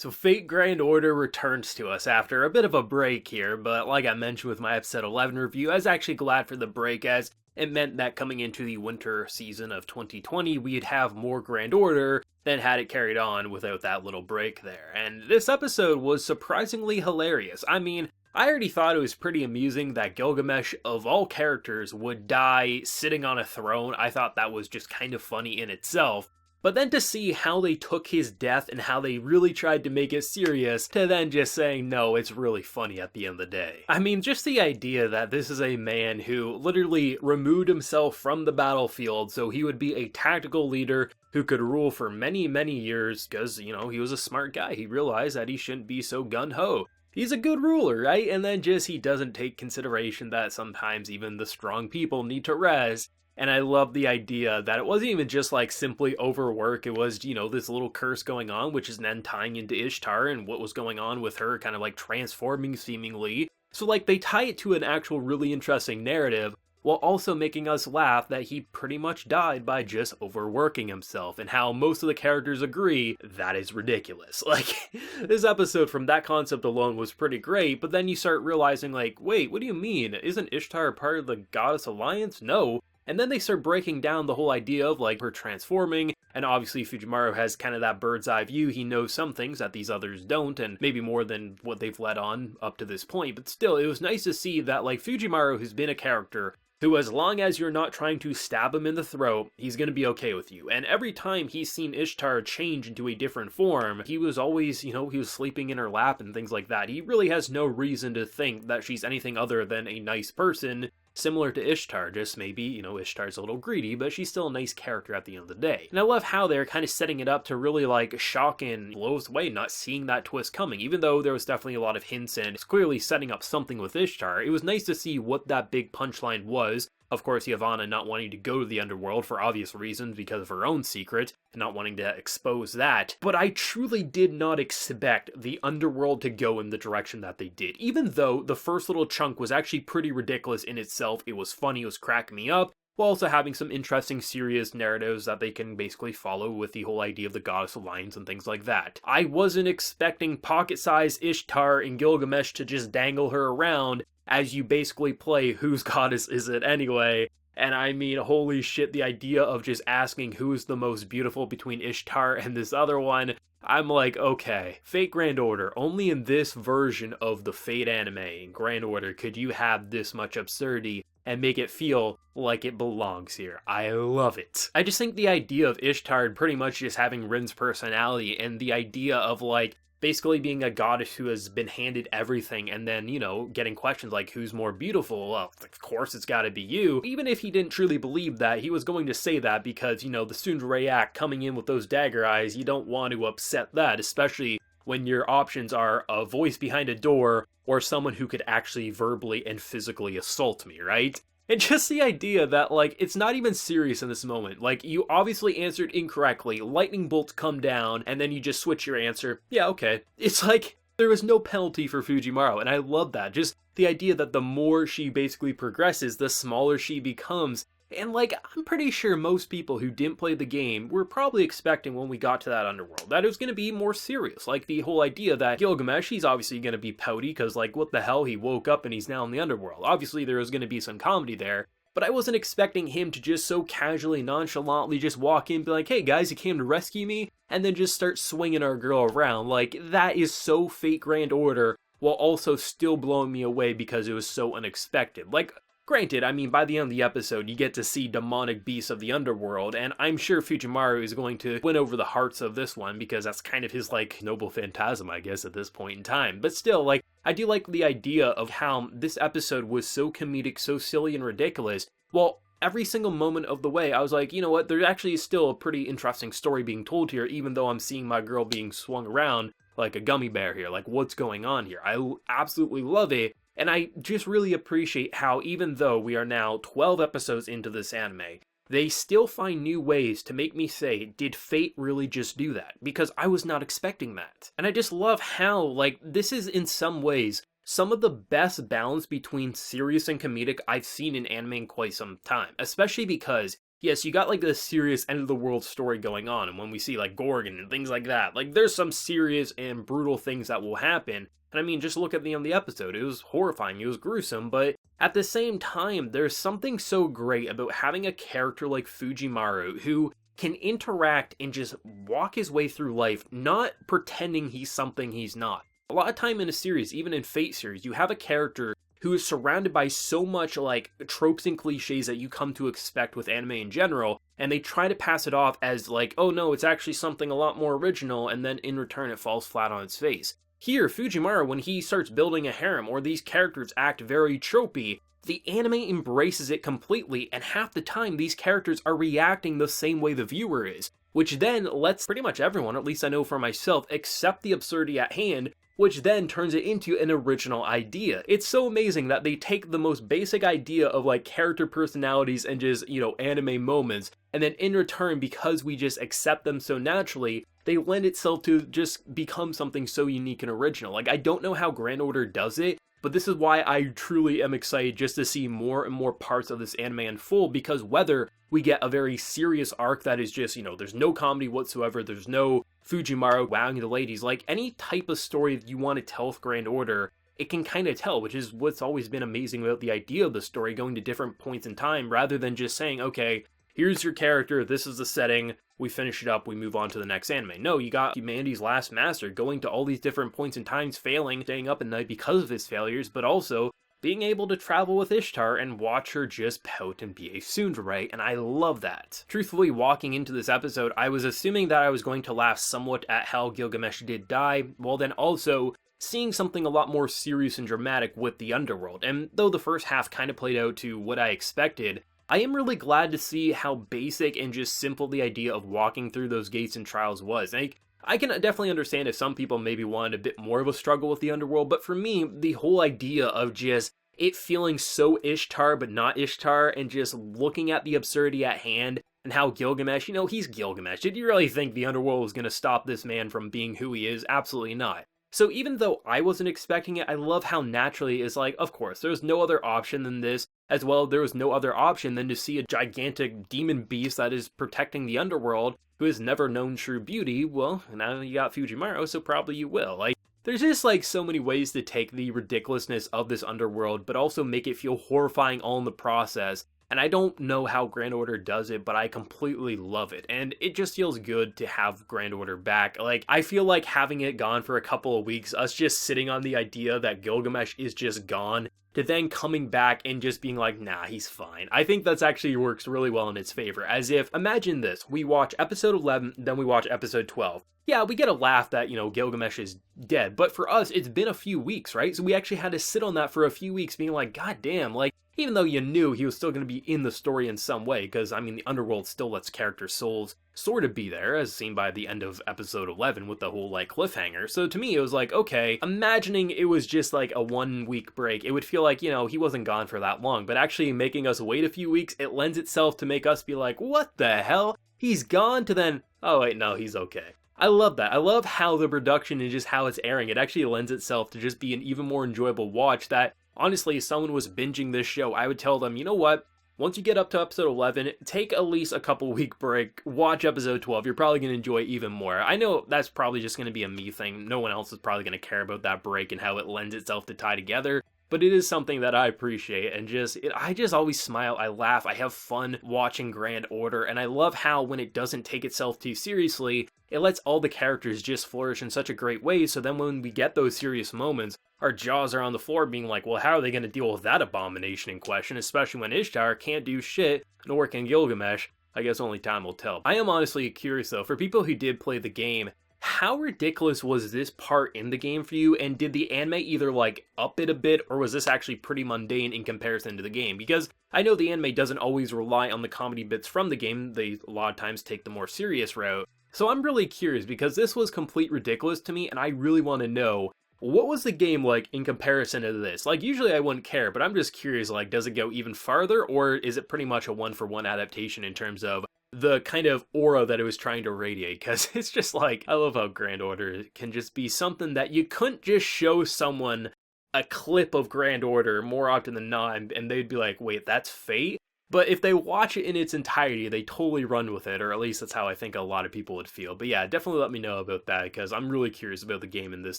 So Fate Grand Order returns to us after a bit of a break here, but like I mentioned with my episode 11 review, I was actually glad for the break as it meant that coming into the winter season of 2020, we'd have more Grand Order than had it carried on without that little break there. And this episode was surprisingly hilarious. I mean, I already thought it was pretty amusing that Gilgamesh, of all characters, would die sitting on a throne. I thought that was just kind of funny in itself. But then to see how they took his death and how they really tried to make it serious, to then just saying, no, it's really funny at the end of the day. I mean, just the idea that this is a man who literally removed himself from the battlefield so he would be a tactical leader who could rule for many, many years because, he was a smart guy. He realized that he shouldn't be so gung-ho. He's a good ruler, right? And then just he doesn't take consideration that sometimes even the strong people need to rest. And I love the idea that it wasn't even just like simply overwork, it was, this little curse going on, which is then tying into Ishtar and what was going on with her kind of like transforming seemingly. So like they tie it to an actual really interesting narrative, while also making us laugh that he pretty much died by just overworking himself, and how most of the characters agree that is ridiculous. Like, this episode from that concept alone was pretty great, but then you start realizing like, wait, what do you mean? Isn't Ishtar part of the Goddess Alliance? No. And then they start breaking down the whole idea of like her transforming, and obviously Fujimaru has kind of that bird's eye view. He knows some things that these others don't, and maybe more than what they've let on up to this point, but still, it was nice to see that like Fujimaru has been a character who, as long as you're not trying to stab him in the throat, he's gonna be okay with you. And every time he's seen Ishtar change into a different form, he was always, he was sleeping in her lap and things like that. He really has no reason to think that she's anything other than a nice person, similar to Ishtar, just maybe, Ishtar's a little greedy, but she's still a nice character at the end of the day. And I love how they're kind of setting it up to really, like, shock and blow us away, not seeing that twist coming. Even though there was definitely a lot of hints and it's clearly setting up something with Ishtar, it was nice to see what that big punchline was. Of course, Yavanna not wanting to go to the underworld for obvious reasons because of her own secret, and not wanting to expose that. But I truly did not expect the underworld to go in the direction that they did. Even though the first little chunk was actually pretty ridiculous in itself, it was funny, it was cracking me up, while also having some interesting, serious narratives that they can basically follow with the whole idea of the Goddess Alliance and things like that. I wasn't expecting pocket-sized Ishtar and Gilgamesh to just dangle her around as you basically play whose goddess is it anyway. And I mean, holy shit, the idea of just asking who's the most beautiful between Ishtar and this other one, I'm like, okay, Fate Grand Order, only in this version of the Fate anime in Grand Order could you have this much absurdity and make it feel like it belongs here. I love it. I just think the idea of Ishtar pretty much just having Rin's personality, and the idea of like basically being a goddess who has been handed everything and then, getting questions like, who's more beautiful? Well, of course it's gotta be you. Even if he didn't truly believe that, he was going to say that because, the tsundere act coming in with those dagger eyes, you don't want to upset that, especially when your options are a voice behind a door or someone who could actually verbally and physically assault me, right? And just the idea that, like, it's not even serious in this moment. Like, you obviously answered incorrectly, lightning bolts come down, and then you just switch your answer. Yeah, okay. It's like, there was no penalty for Fujimaru, and I love that. Just the idea that the more she basically progresses, the smaller she becomes. And, like, I'm pretty sure most people who didn't play the game were probably expecting when we got to that underworld that it was going to be more serious. Like, the whole idea that Gilgamesh, he's obviously going to be pouty because, like, what the hell, he woke up and he's now in the underworld. Obviously, there was going to be some comedy there, but I wasn't expecting him to just so casually, nonchalantly just walk in and be like, hey guys, you came to rescue me? And then just start swinging our girl around. Like, that is so Fate Grand Order, while also still blowing me away because it was so unexpected. Like, granted, I mean, by the end of the episode, you get to see demonic beasts of the underworld, and I'm sure Fujimaru is going to win over the hearts of this one, because that's kind of his, like, noble phantasm, I guess, at this point in time. But still, like, I do like the idea of how this episode was so comedic, so silly and ridiculous, while every single moment of the way, I was like, you know what, there actually is still a pretty interesting story being told here, even though I'm seeing my girl being swung around like a gummy bear here. Like, what's going on here? I absolutely love it. And I just really appreciate how, even though we are now 12 episodes into this anime, they still find new ways to make me say, did Fate really just do that? Because I was not expecting that. And I just love how, like, this is in some ways some of the best balance between serious and comedic I've seen in anime in quite some time. Especially because yes, you got like this serious end of the world story going on, and when we see like Gorgon and things like that, like there's some serious and brutal things that will happen. And I mean, just look at the episode. It was horrifying, it was gruesome, but at the same time, there's something so great about having a character like Maru who can interact and just walk his way through life, not pretending he's something he's not. A lot of time in a series, even in Fate series, you have a character who is surrounded by so much like tropes and cliches that you come to expect with anime in general, and they try to pass it off as like, oh no, it's actually something a lot more original, and then in return it falls flat on its face. Here, Fujimaru, when he starts building a harem, or these characters act very tropey, the anime embraces it completely, and half the time these characters are reacting the same way the viewer is, which then lets pretty much everyone, at least I know for myself, accept the absurdity at hand, which then turns it into an original idea. It's so amazing that they take the most basic idea of like character personalities and just, anime moments, and then in return, because we just accept them so naturally, they lend itself to just become something so unique and original. Like, I don't know how Grand Order does it, but this is why I truly am excited just to see more and more parts of this anime unfold, because whether we get a very serious arc that is just, there's no comedy whatsoever, there's no Fujimaru wowing the ladies, like any type of story that you want to tell with Grand Order, it can kind of tell, which is what's always been amazing about the idea of the story, going to different points in time, rather than just saying, okay, here's your character, this is the setting, we finish it up, we move on to the next anime. No, you got humanity's last master going to all these different points in times, failing, staying up at night because of his failures, but also being able to travel with Ishtar and watch her just pout and be a tsundere, and I love that. Truthfully, walking into this episode, I was assuming that I was going to laugh somewhat at how Gilgamesh did die, while then also seeing something a lot more serious and dramatic with the underworld, and though the first half kind of played out to what I expected, I am really glad to see how basic and just simple the idea of walking through those gates and trials was. Like, I can definitely understand if some people maybe wanted a bit more of a struggle with the underworld, but for me, the whole idea of just it feeling so Ishtar but not Ishtar, and just looking at the absurdity at hand, and how Gilgamesh, he's Gilgamesh. Did you really think the underworld was going to stop this man from being who he is? Absolutely not. So even though I wasn't expecting it, I love how naturally it's like, of course, there's no other option than this, as well there was no other option than to see a gigantic demon beast that is protecting the underworld, who has never known true beauty. Well, now you got Fujimaru, so probably you will. Like, there's just like so many ways to take the ridiculousness of this underworld, but also make it feel horrifying all in the process. And I don't know how Grand Order does it, but I completely love it. And it just feels good to have Grand Order back. Like, I feel like having it gone for a couple of weeks, us just sitting on the idea that Gilgamesh is just gone, to then coming back and just being like, nah, he's fine. I think that's actually works really well in its favor. As if, imagine this, we watch episode 11, then we watch episode 12. Yeah, we get a laugh that, Gilgamesh is dead, but for us, it's been a few weeks, right? So we actually had to sit on that for a few weeks being like, god damn, like, even though you knew he was still going to be in the story in some way, because, I mean, the underworld still lets characters' souls sort of be there, as seen by the end of episode 11 with the whole, like, cliffhanger. So to me, it was like, okay, imagining it was just, like, a 1 week break, it would feel like, he wasn't gone for that long, but actually making us wait a few weeks, it lends itself to make us be like, what the hell? He's gone, to then, oh wait, no, he's okay. I love that. I love how the production and just how it's airing, it actually lends itself to just be an even more enjoyable watch that, honestly, if someone was binging this show, I would tell them, you know what? Once you get up to episode 11, take at least a couple week break, watch episode 12, you're probably going to enjoy it even more. I know that's probably just going to be a me thing, no one else is probably going to care about that break and how it lends itself to tie together, but it is something that I appreciate, and I just always smile, I laugh, I have fun watching Grand Order, and I love how when it doesn't take itself too seriously, it lets all the characters just flourish in such a great way, so then when we get those serious moments, our jaws are on the floor being like, well, how are they going to deal with that abomination in question, especially when Ishtar can't do shit, nor can Gilgamesh. I guess only time will tell. I am honestly curious though, for people who did play the game, how ridiculous was this part in the game for you, and did the anime either like up it a bit, or was this actually pretty mundane in comparison to the game? Because I know the anime doesn't always rely on the comedy bits from the game, they a lot of times take the more serious route. So I'm really curious, because this was complete ridiculous to me, and I really want to know, what was the game like in comparison to this? Like, usually I wouldn't care, but I'm just curious, like, does it go even farther, or is it pretty much a one-for-one adaptation in terms of the kind of aura that it was trying to radiate? Because it's just like, I love how Grand Order can just be something that you couldn't just show someone a clip of Grand Order more often than not, and they'd be like, wait, that's Fate? But if they watch it in its entirety, they totally run with it, or at least that's how I think a lot of people would feel. But yeah, definitely let me know about that, because I'm really curious about the game in this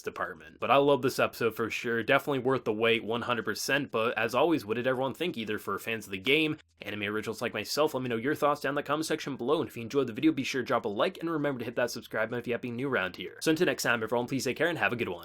department. But I love this episode for sure, definitely worth the wait 100%, but as always, what did everyone think, either for fans of the game, anime originals like myself? Let me know your thoughts down in the comment section below, and if you enjoyed the video, be sure to drop a like, and remember to hit that subscribe button if you have been new around here. So until next time, everyone, please take care and have a good one.